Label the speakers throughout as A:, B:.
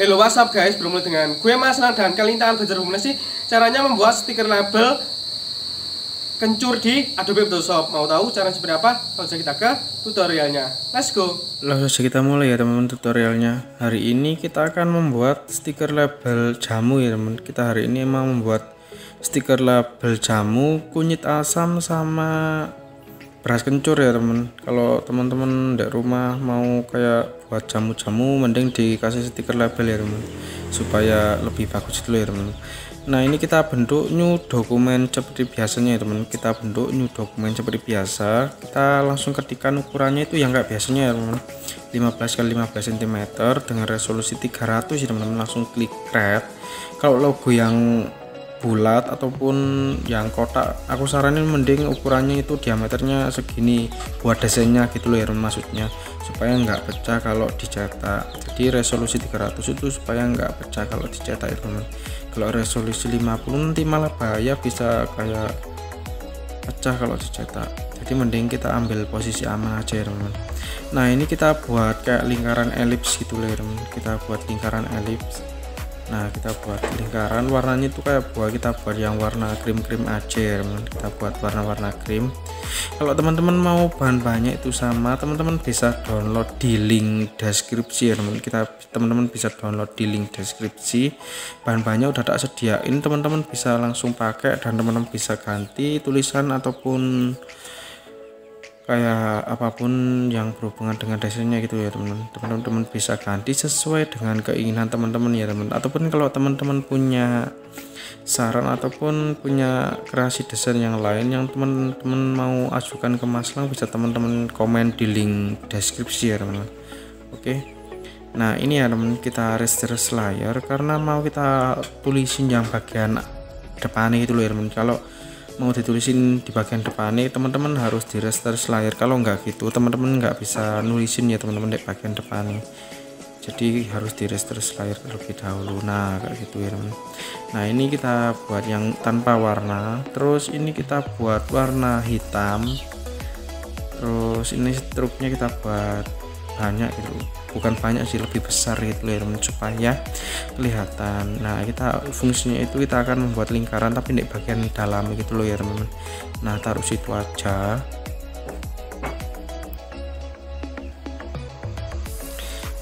A: Hello, what's up guys, bertemu dengan gue Mas Lang dan kali ini kita akan belajar bagaimana sih caranya membuat stiker label kencur di Adobe Photoshop. Mau tahu caranya seperti apa? Langsung kita ke tutorialnya. Let's go.
B: Langsung kita mulai ya teman-teman tutorialnya. Hari ini kita akan membuat stiker label jamu ya teman. Kita hari ini mau membuat stiker label jamu, kunyit asam sama beras kencur ya teman. Kalau teman-teman di rumah mau kayak buat jamu-jamu, mending dikasih stiker label ya teman, supaya lebih bagus dulu ya teman. Nah ini kita bentuk new dokumen seperti biasanya ya teman. Kita bentuk new dokumen seperti biasa. Kita langsung ketikkan ukurannya itu yang kayak biasanya ya teman, 15 x 15 cm dengan resolusi 300 ya teman-teman. Langsung klik create. Kalau logo yang bulat ataupun yang kotak, aku saranin mending ukurannya itu diameternya segini buat desainnya gitu loh ya maksudnya, supaya nggak pecah kalau dicetak. Jadi resolusi 300 itu supaya nggak pecah kalau dicetak ya teman. Kalau resolusi 50 nanti malah bahaya, bisa kayak pecah kalau dicetak. Jadi mending kita ambil posisi aman aja ya teman. Nah ini kita buat kayak lingkaran elips gitu loh ya teman. Kita buat lingkaran elips. Nah kita buat lingkaran, warnanya itu kayak kita buat yang warna krim-krim aja ya teman. Kita buat warna-warna krim. Kalau teman-teman mau bahan-bahannya itu sama, teman-teman bisa download di link deskripsi ya teman. Teman-teman bisa download di link deskripsi. Bahan-bahannya udah tak sediain, teman-teman bisa langsung pakai dan teman-teman bisa ganti tulisan ataupun kayak apapun yang berhubungan dengan desainnya gitu ya teman-teman bisa ganti sesuai dengan keinginan teman-teman ya teman. Ataupun kalau teman-teman punya saran ataupun punya kreasi desain yang lain yang teman-teman mau ajukan ke Mas Lang, bisa teman-teman komen di link deskripsi ya teman-teman. Oke, nah ini ya teman, kita restore layar karena mau kita tulisin yang bagian depannya itu loh ya teman. Kalau mau ditulisin di bagian depan nih, teman-teman harus di restore layar. Kalau nggak gitu teman-teman nggak bisa nulisin ya teman-teman di bagian depan nih. Jadi harus di restore layar terlebih dahulu. Nah kayak gitu ya teman. Nah ini kita buat yang tanpa warna, terus ini kita buat warna hitam, terus ini struknya kita buat banyak gitu, bukan banyak sih, lebih besar gitu ya teman, supaya kelihatan. Nah kita fungsinya itu kita akan membuat lingkaran tapi di bagian dalam gitu loh ya teman-teman. Nah taruh situ aja,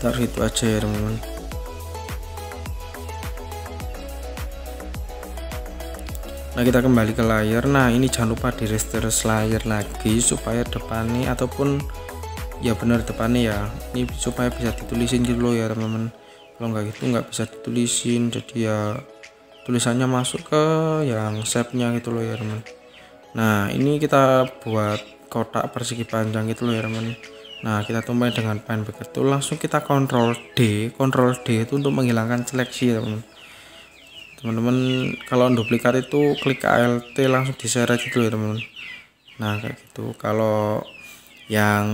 B: taruh situ aja ya teman-teman. Nah kita kembali ke layar. Nah ini jangan lupa di restore layar lagi supaya depannya ataupun ya benar depannya ya, ini supaya bisa ditulisin gitu loh ya teman-teman. Kalau nggak gitu nggak bisa ditulisin, jadi ya tulisannya masuk ke yang shape-nya gitu loh ya teman. Nah ini kita buat kotak persegi panjang gitu loh ya teman. Nah kita tumpahin dengan pen begitu, langsung kita Ctrl D itu untuk menghilangkan seleksi ya teman. Teman-teman kalau duplikat itu klik Alt langsung diseret gitu ya teman. Nah kayak gitu. Kalau yang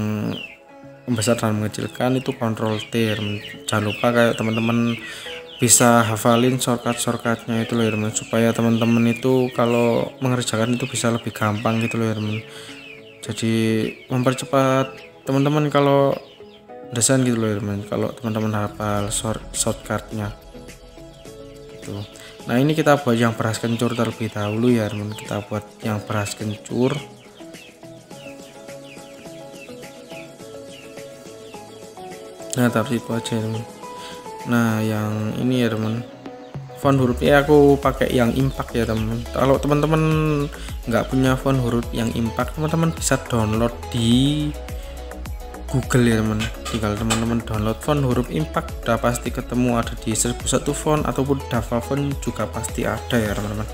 B: membesar dan mengecilkan itu Ctrl T. Jangan lupa kayak teman-teman bisa hafalin shortcutnya itu loh ya teman, supaya teman-teman itu kalau mengerjakan itu bisa lebih gampang gitu loh ya teman. Jadi mempercepat teman-teman kalau desain gitu loh ya teman, kalau teman-teman hafal shortcutnya gitu. Nah ini kita buat yang beras kencur terlebih dahulu ya teman. Kita buat yang beras kencur. Nah taruh situ aja teman. Nah yang ini ya teman, font hurufnya aku pakai yang impact ya teman. Kalau teman-teman nggak punya font huruf yang impact, teman-teman bisa download di Google ya teman. Tinggal teman-teman download font huruf impact, udah pasti ketemu, ada di 1001 font ataupun Dava font juga pasti ada ya teman-teman.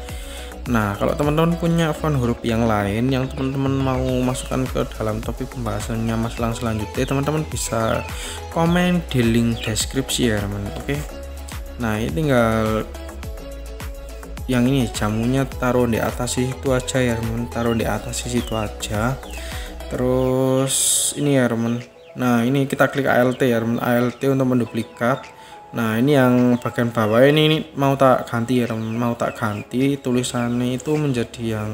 B: Nah kalau teman-teman punya font huruf yang lain yang teman-teman mau masukkan ke dalam topik pembahasannya Mas Lang selanjutnya, teman-teman bisa komen di link deskripsi ya teman. Oke, nah ini tinggal yang ini jamunya taruh di atas situ aja ya teman, taruh di atas situ aja. Terus ini ya teman, nah ini kita klik Alt ya teman, Alt untuk menduplikat. Nah ini yang bagian bawah ini mau tak ganti ya teman, mau tak ganti tulisannya itu menjadi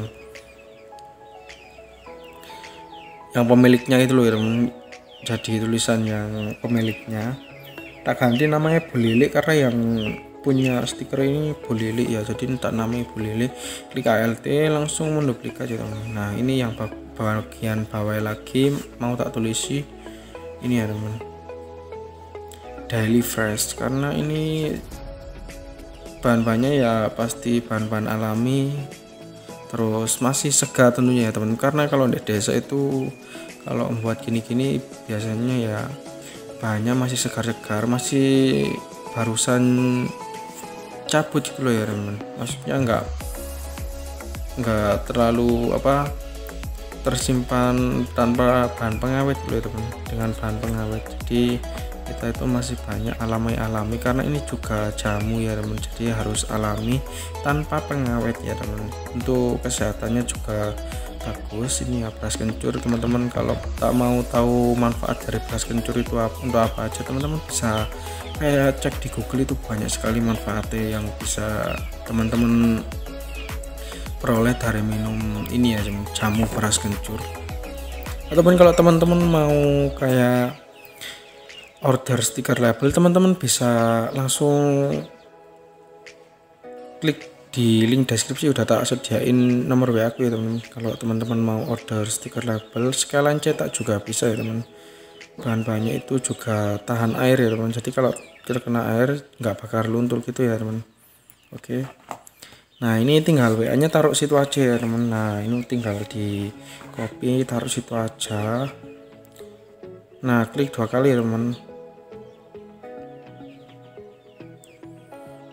B: yang pemiliknya itu loh ya teman, jadi tulisan yang pemiliknya. tak ganti namanya Bu Lili karena yang punya stiker ini Bu Lili ya, jadi tak namanya Bu Lili. Klik ALT langsung menduplikat ya teman. Nah ini yang bagian bawah lagi mau tak tulisi ini ya teman, Daily Fresh, karena ini bahan-bahannya ya pasti bahan-bahan alami, terus masih segar tentunya ya teman, karena kalau di desa itu kalau membuat gini-gini biasanya ya bahannya masih segar-segar, masih barusan cabut gitu loh ya teman, maksudnya nggak terlalu tersimpan tanpa bahan pengawet gitu ya teman, dengan bahan pengawet. Jadi kita itu masih banyak alami karena ini juga jamu ya teman, jadi harus alami tanpa pengawet ya teman. Untuk kesehatannya juga bagus. Ini ya beras kencur teman-teman, kalau tak mau tahu manfaat dari beras kencur itu untuk apa aja, teman-teman bisa kayak cek di Google, itu banyak sekali manfaatnya yang bisa teman-teman peroleh dari minum ini ya jamu beras kencur. Ataupun kalau teman-teman mau kayak order stiker label, teman-teman bisa langsung klik di link deskripsi, udah tak sediain nomor WA aku ya teman. Kalau teman-teman mau order stiker label sekalian cetak juga bisa ya teman. Bahan-bahannya itu juga tahan air ya teman, jadi kalau terkena air nggak bakal luntur gitu ya teman. Oke, nah ini tinggal WA nya taruh situ aja ya teman. Nah ini tinggal di copy taruh situ aja. Nah klik 2 kali ya teman.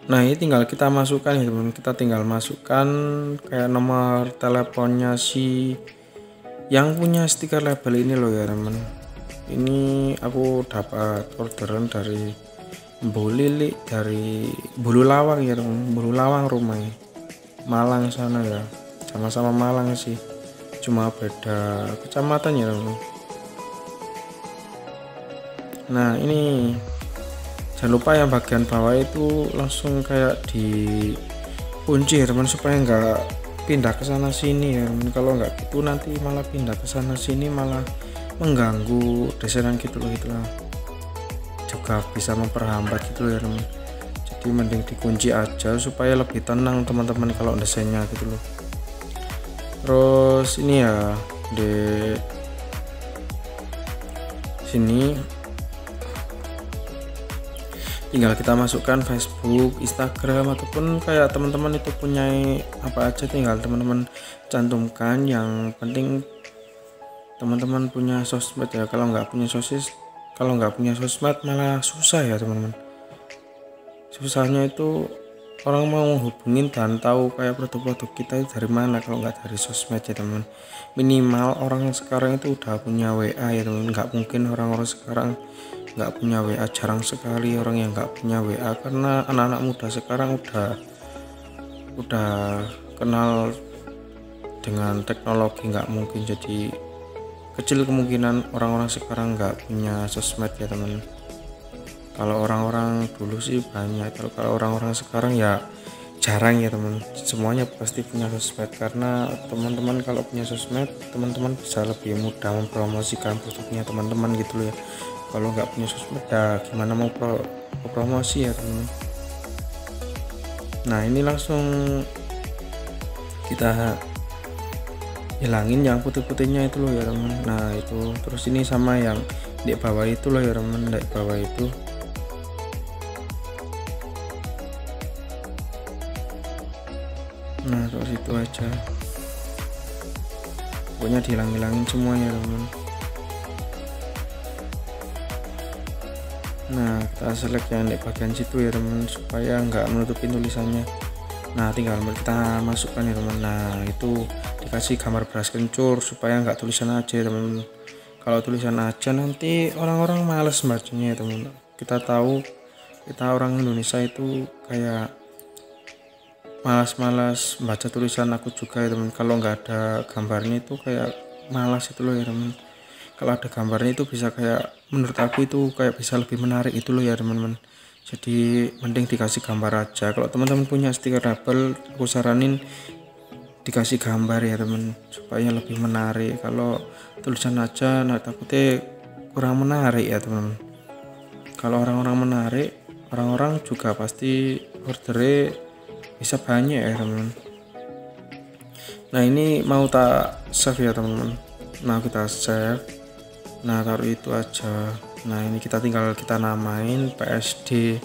B: Nah ini tinggal kita masukkan ya teman, kita tinggal masukkan kayak nomor teleponnya si yang punya stiker label ini loh ya teman. Ini aku dapat orderan dari Bu Lili dari Bulu Lawang ya teman, Bulu Lawang rumahnya Malang sana ya, sama-sama Malang sih, cuma beda kecamatan ya teman. Nah ini jangan lupa yang bagian bawah itu langsung kayak dikunci ya teman, supaya nggak pindah ke sana sini ya teman. Kalau nggak gitu nanti malah pindah ke sana sini, malah mengganggu desain gitu loh, juga bisa memperhambat gitu ya teman. Jadi mending dikunci aja supaya lebih tenang teman-teman kalau desainnya gitu loh. Terus ini ya di sini tinggal kita masukkan Facebook, Instagram, ataupun kayak teman-teman itu punya apa aja, tinggal teman-teman cantumkan. Yang penting teman-teman punya sosmed ya, kalau nggak punya sosmed malah susah ya teman-teman. Susahnya itu orang mau hubungin dan tahu kayak produk-produk kita itu dari mana kalau nggak dari sosmed ya teman. Minimal orang sekarang itu udah punya WA ya teman, nggak mungkin orang-orang sekarang nggak punya WA, jarang sekali orang yang nggak punya WA, karena anak-anak muda sekarang udah kenal dengan teknologi, nggak mungkin. Jadi kecil kemungkinan orang-orang sekarang nggak punya sosmed ya teman. Kalau orang-orang dulu sih banyak, kalau orang-orang sekarang ya jarang ya teman. Semuanya pasti punya sosmed, karena teman-teman kalau punya sosmed teman-teman bisa lebih mudah mempromosikan produknya teman-teman gitu loh ya. Kalau nggak punya sosmed ya gimana mau promosi ya teman. Nah ini langsung kita hilangin yang putih-putihnya itu loh ya teman. Nah itu terus ini sama yang di bawah itu loh ya teman, di bawah itu. Nah terus itu aja, pokoknya dihilang-hilangin semuanya teman. Nah kita select yang di bagian situ ya teman, supaya nggak menutupin tulisannya. Nah tinggal kita masukkan ya teman. Nah itu dikasih gambar beras kencur supaya nggak tulisan aja ya teman. Kalau tulisan aja nanti orang-orang males bacanya ya teman. Kita tahu kita orang Indonesia itu kayak malas baca tulisan, aku juga ya teman. Kalau nggak ada gambarnya itu kayak malas itu loh ya teman. Kalau ada gambarnya itu bisa kayak, menurut aku itu kayak bisa lebih menarik itu loh ya teman-teman. Jadi mending dikasih gambar aja. Kalau teman-teman punya stiker label, aku saranin dikasih gambar ya teman, supaya lebih menarik. Kalau tulisan aja nah takutnya kurang menarik ya teman. Kalau orang-orang menarik, orang-orang juga pasti ordernya bisa banyak ya teman-teman. Nah ini mau tak save ya teman-teman. Nah kita save. Nah taruh itu aja. Nah ini kita tinggal kita namain PSD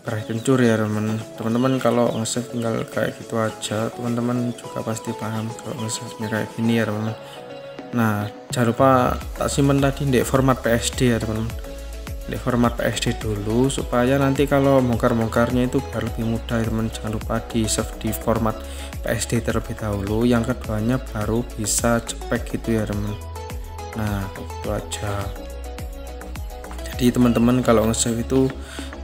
B: beras kencur ya teman-teman. Kalau nge-save tinggal kayak gitu aja, teman-teman juga pasti paham kalau nge-save-nya kayak gini ya teman-teman. Nah jangan lupa tak simpen tadi di format PSD ya teman-teman, di format PSD dulu supaya nanti kalau bongkar-bongkarnya itu biar lebih mudah ya teman. Jangan lupa di save di format PSD terlebih dahulu, yang keduanya baru bisa cepek gitu ya teman. Nah itu aja. Jadi teman-teman kalau nge-save itu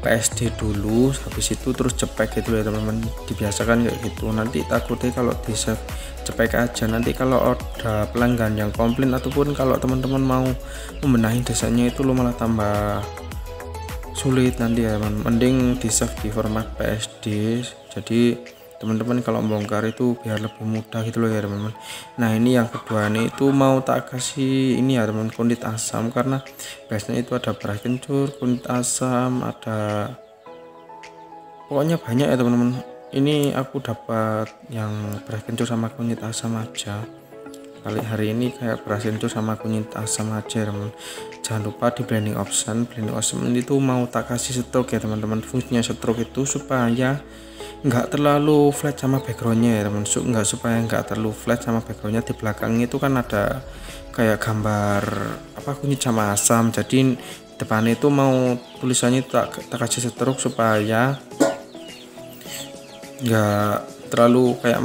B: PSD dulu, habis itu terus cepek gitu ya teman-teman, dibiasakan kayak gitu. Nanti takutnya kalau di save cepek aja, nanti kalau ada pelanggan yang komplain ataupun kalau teman-teman mau membenahi desainnya itu lo malah tambah sulit nanti ya teman. Mending di save di format PSD, jadi teman-teman kalau bongkar itu biar lebih mudah gitu loh ya teman-teman. Nah ini yang kedua nih itu mau tak kasih ini ya teman, kunyit asam, karena biasanya itu ada beras kencur, kunyit asam, ada pokoknya banyak ya teman-teman. Ini aku dapat yang beras kencur sama kunyit asam aja kali hari ini, kayak beras kencur sama kunyit asam aja teman. Jangan lupa di blending option itu mau tak kasih stroke ya teman-teman. Fungsinya stroke itu supaya nggak terlalu flat sama backgroundnya ya teman, supaya nggak terlalu flat sama backgroundnya. Di belakangnya itu kan ada kayak gambar apa kunyit sama asam, jadi depannya itu mau tulisannya tak kasih stroke supaya nggak terlalu kayak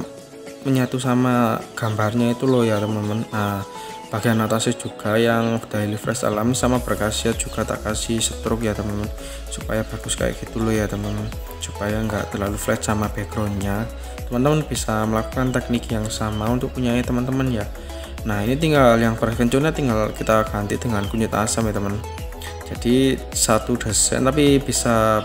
B: menyatu sama gambarnya itu loh ya teman-teman. Nah bagian atasnya juga yang daily fresh alami sama berkhasiat juga tak kasih stroke ya teman-teman, supaya bagus kayak gitu loh ya teman-teman, supaya nggak terlalu flat sama backgroundnya. Teman-teman bisa melakukan teknik yang sama untuk punya teman-teman ya. Nah ini tinggal yang beras kencurnya tinggal kita ganti dengan kunyit asam ya teman. Jadi satu desain tapi bisa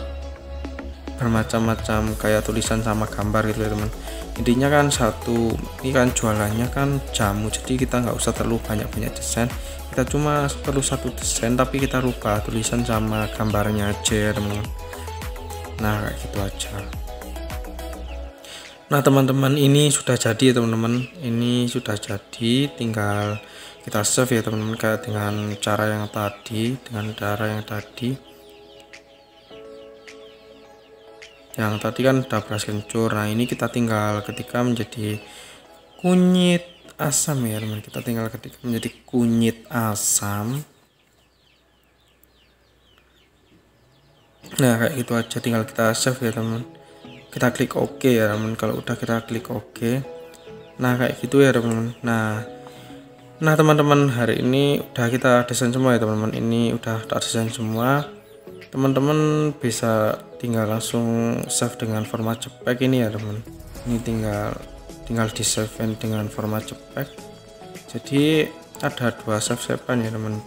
B: bermacam-macam kayak tulisan sama gambar gitu ya teman. Intinya kan satu, ini kan jualannya kan jamu, jadi kita nggak usah terlalu banyak desain, kita cuma perlu satu desain tapi kita rubah tulisan sama gambarnya aja ya teman. Nah kayak gitu aja. Nah teman-teman ini sudah jadi ya teman-teman, ini sudah jadi, tinggal kita save ya teman-teman kayak dengan cara yang tadi, yang tadi kan udah beras kencur. Nah ini kita tinggal ketika menjadi kunyit asam ya teman, kita tinggal ketika menjadi kunyit asam. Nah kayak gitu aja, tinggal kita save ya teman, kita klik OK ya teman. Kalau udah kita klik OK, nah kayak gitu ya teman. Nah teman-teman hari ini udah kita desain semua ya teman-teman, ini udah tak desain semua. Teman-teman bisa tinggal langsung save dengan format JPEG ini ya teman. Ini tinggal di save dengan format JPEG. Jadi ada dua save-savean ya teman.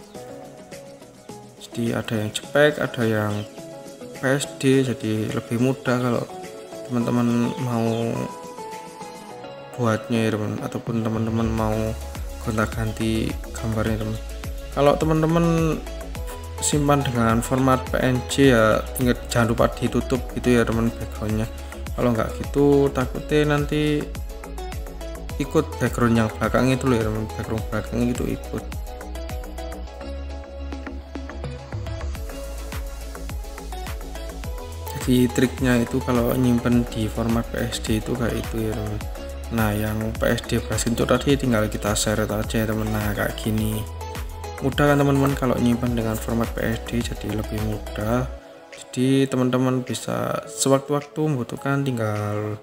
B: Jadi ada yang JPEG, ada yang PSD, jadi lebih mudah kalau teman-teman mau buatnya ya teman, ataupun teman-teman mau gonta-ganti gambarnya teman. Kalau teman-teman simpan dengan format PNG ya jangan lupa ditutup gitu ya teman backgroundnya. Kalau nggak gitu takutnya nanti ikut background yang belakang itu loh ya teman, background belakang itu ikut. Jadi triknya itu kalau nyimpen di format PSD itu kayak itu ya teman. Nah yang PSD beras kencur tadi tinggal kita share aja ya teman. Nah kayak gini mudah kan teman-teman, kalau nyimpan dengan format PSD jadi lebih mudah. Jadi teman-teman bisa sewaktu-waktu membutuhkan tinggal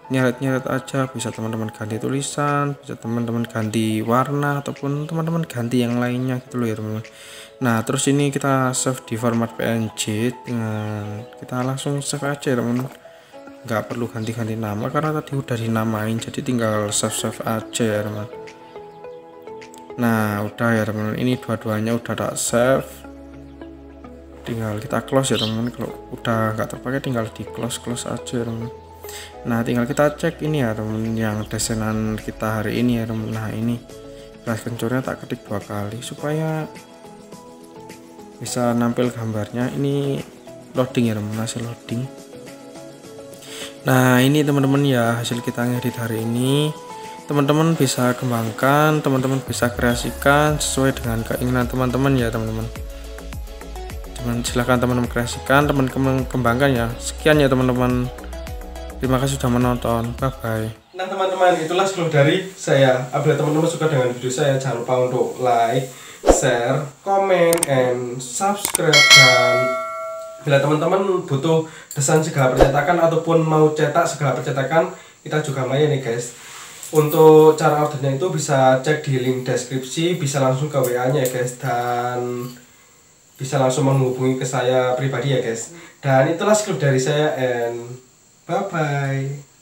B: nyeret-nyeret aja, bisa teman-teman ganti tulisan, bisa teman-teman ganti warna, ataupun teman-teman ganti yang lainnya gitu loh ya teman-teman. Nah terus ini kita save di format PNG, dengan kita langsung save aja ya teman-teman, nggak perlu ganti-ganti nama karena tadi udah dinamain, jadi tinggal save aja ya teman. Nah udah ya teman-teman, ini dua-duanya udah tak save, tinggal kita close ya teman-teman. Kalau udah nggak terpakai tinggal di close aja ya teman. Nah tinggal kita cek ini ya teman, yang desainan kita hari ini ya teman. Nah ini beras kencurnya tak ketik 2 kali supaya bisa nampil gambarnya. Ini loading ya teman, hasil loading. Nah ini teman-teman ya hasil kita ngedit hari ini. Teman-teman bisa kembangkan, teman-teman bisa kreasikan sesuai dengan keinginan teman-teman ya teman-teman. Silahkan teman-teman kreasikan, teman-teman kembangkan ya. Sekian ya teman-teman, terima kasih sudah menonton, bye bye.
A: Nah teman-teman, itulah seluruh dari saya. Apabila teman-teman suka dengan video saya, jangan lupa untuk like, share, comment, and subscribe. Dan bila teman-teman butuh desain segala percetakan ataupun mau cetak segala percetakan, kita juga melayani guys. Untuk cara ordernya itu bisa cek di link deskripsi, bisa langsung ke WA-nya ya guys, dan bisa langsung menghubungi ke saya pribadi ya guys. Dan itulah script dari saya, and bye bye.